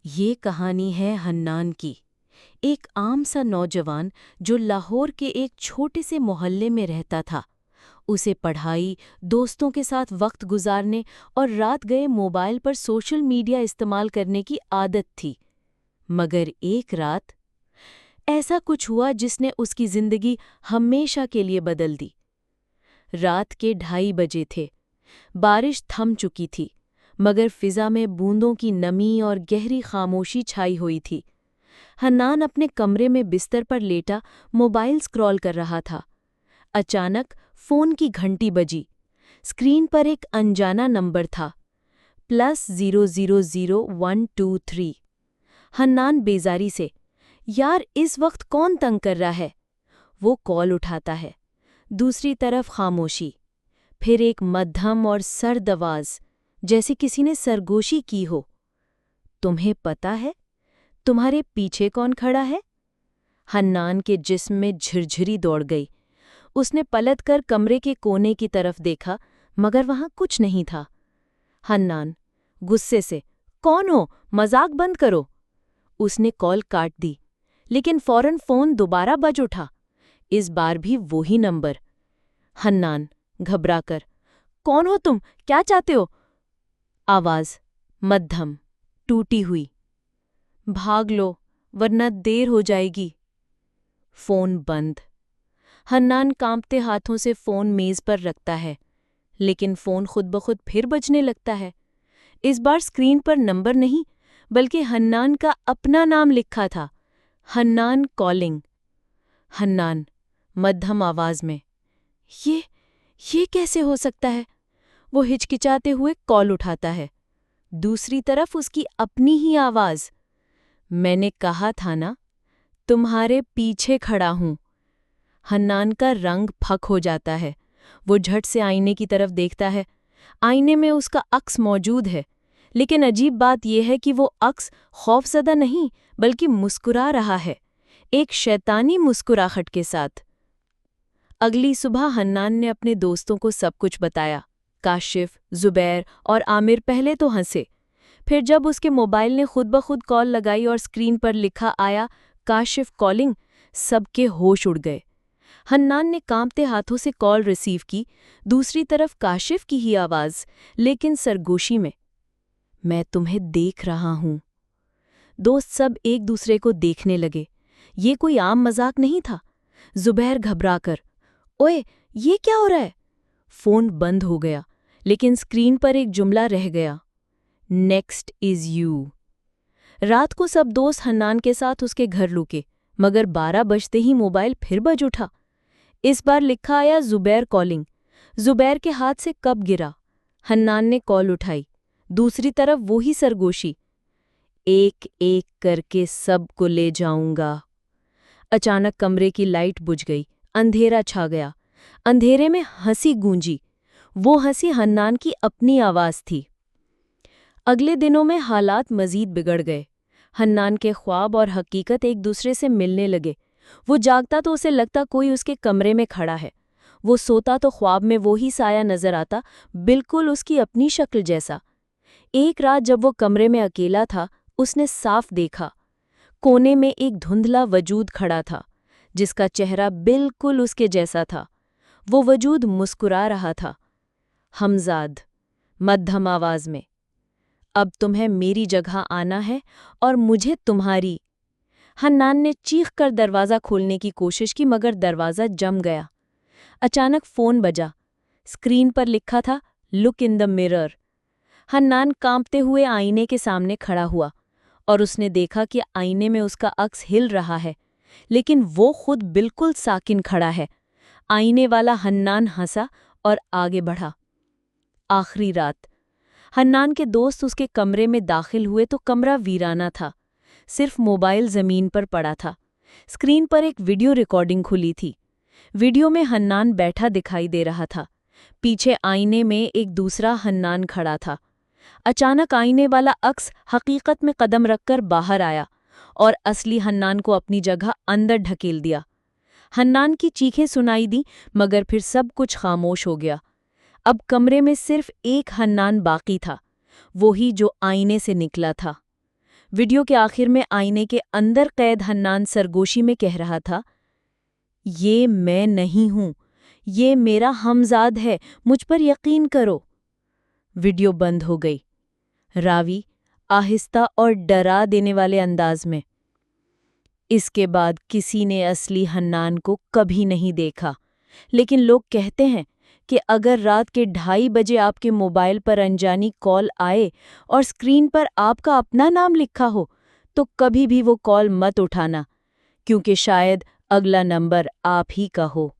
ये कहानी है हन्नान की। एक आम सा नौजवान जो लाहौर के एक छोटे से मोहल्ले में रहता था। उसे पढ़ाई, दोस्तों के साथ वक्त गुजारने और रात गए मोबाइल पर सोशल मीडिया इस्तेमाल करने की आदत थी। मगर एक रात ऐसा कुछ हुआ जिसने उसकी जिंदगी हमेशा के लिए बदल दी। रात के 2:30 थे। बारिश थम चुकी थी, मगर फिजा में बूंदों की नमी और गहरी खामोशी छाई हुई थी। हन्नान अपने कमरे में बिस्तर पर लेटा मोबाइल स्क्रॉल कर रहा था। अचानक फोन की घंटी बजी। स्क्रीन पर एक अनजाना नंबर था, +000123। हन्नान बेजारी से, यार इस वक्त कौन तंग कर रहा है? वो कॉल उठाता है। दूसरी तरफ खामोशी। फिर एक मध्यम और सर्द आवाज, जैसे किसी ने सरगोशी की हो। तुम्हें पता है तुम्हारे पीछे कौन खड़ा है? हन्नान के जिस्म में झिरझिरी दौड़ गई। उसने पलटकर कमरे के कोने की तरफ देखा, मगर वहां कुछ नहीं था। हन्नान गुस्से से, कौन हो? मजाक बंद करो। उसने कॉल काट दी, लेकिन फौरन फोन दोबारा बज उठा। इस बार भी वही नंबर। हन्नान घबराकर, कौन हो तुम? क्या चाहते हो? आवाज मध्यम, टूटी हुई, भाग लो वरना देर हो जाएगी। फोन बंद। हन्नान कांपते हाथों से फोन मेज पर रखता है, लेकिन फोन खुद ब खुद फिर बजने लगता है। इस बार स्क्रीन पर नंबर नहीं, बल्कि हन्नान का अपना नाम लिखा था, हन्नान कॉलिंग। हन्नान मध्यम आवाज में, ये कैसे हो सकता है? वो हिचकिचाते हुए कॉल उठाता है। दूसरी तरफ उसकी अपनी ही आवाज, मैंने कहा था ना, तुम्हारे पीछे खड़ा हूं। हन्नान का रंग फक हो जाता है। वो झट से आईने की तरफ देखता है। आईने में उसका अक्स मौजूद है, लेकिन अजीब बात यह है कि वो अक्स खौफजदा नहीं, बल्कि मुस्कुरा रहा है, एक शैतानी मुस्कुराहट के साथ। अगली सुबह हन्नान ने अपने दोस्तों को सब कुछ बताया। काशिफ, जुबैर और आमिर पहले तो हंसे, फिर जब उसके मोबाइल ने खुद ब खुद कॉल लगाई और स्क्रीन पर लिखा आया काशिफ कॉलिंग, सबके होश उड़ गए। हन्नान ने कांपते हाथों से कॉल रिसीव की। दूसरी तरफ काशिफ की ही आवाज, लेकिन सरगोशी में, मैं तुम्हें देख रहा हूं। दोस्त सब एक दूसरे को देखने लगे। ये कोई आम मजाक नहीं था। जुबैर घबराकर, ओए ये क्या हो रहा है? फोन बंद हो गया, लेकिन स्क्रीन पर एक जुमला रह गया, नेक्स्ट इज यू। रात को सब दोस्त हन्नान के साथ उसके घर रुके, मगर 12 बजते ही मोबाइल फिर बज उठा। इस बार लिखा आया जुबैर कॉलिंग। जुबैर के हाथ से कब गिरा। हन्नान ने कॉल उठाई। दूसरी तरफ वही सरगोशी, एक एक करके सबको ले जाऊंगा। अचानक कमरे की लाइट बुझ गई। अंधेरा छा गया। अंधेरे में हंसी गूंजी। वो हंसी हन्नान की अपनी आवाज थी। अगले दिनों में हालात मजीद बिगड़ गए। हन्नान के ख्वाब और हकीकत एक दूसरे से मिलने लगे। वो जागता तो उसे लगता कोई उसके कमरे में खड़ा है। वो सोता तो ख्वाब में वो ही साया नजर आता, बिल्कुल उसकी अपनी शक्ल जैसा। एक रात जब वो कमरे में अकेला था, उसने साफ देखा, कोने में एक धुंधला वजूद खड़ा था, जिसका चेहरा बिल्कुल उसके जैसा था। वो वजूद मुस्कुरा रहा था। हमजाद मध्यम आवाज में, अब तुम्हें मेरी जगह आना है और मुझे तुम्हारी। हन्नान ने चीख कर दरवाज़ा खोलने की कोशिश की, मगर दरवाज़ा जम गया। अचानक फ़ोन बजा। स्क्रीन पर लिखा था, look in the mirror. Hannan कांपते हुए आईने के सामने खड़ा हुआ और उसने देखा कि आईने में उसका अक्स हिल रहा है, लेकिन वो खुद बिल्कुल साकिन खड़ा है। आईने वाला हन्नान हंसा और आगे बढ़ा। आखिरी रात हन्नान के दोस्त उसके कमरे में दाखिल हुए तो कमरा वीराना था। सिर्फ मोबाइल जमीन पर पड़ा था। स्क्रीन पर एक वीडियो रिकॉर्डिंग खुली थी। वीडियो में हन्नान बैठा दिखाई दे रहा था। पीछे आईने में एक दूसरा हन्नान खड़ा था। अचानक आईने वाला अक्स हकीकत में कदम रखकर बाहर आया और असली हन्नान को अपनी जगह अंदर ढकेल दिया। हन्नान की चीखें सुनाई दी, मगर फिर सब कुछ खामोश हो गया। अब कमरे में सिर्फ एक हन्नान बाकी था, वो ही जो आईने से निकला था। वीडियो के आखिर में आईने के अंदर कैद हन्नान सरगोशी में कह रहा था, ये मैं नहीं हूं, ये मेरा हमजाद है, मुझ पर यकीन करो। वीडियो बंद हो गई। रावी आहिस्ता और डरा देने वाले अंदाज में, इसके बाद किसी ने असली हन्नान को कभी नहीं देखा, लेकिन लोग कहते हैं कि अगर रात के 2:30 बजे आपके मोबाइल पर अनजानी कॉल आए और स्क्रीन पर आपका अपना नाम लिखा हो, तो कभी भी वो कॉल मत उठाना, क्योंकि शायद अगला नंबर आप ही का हो।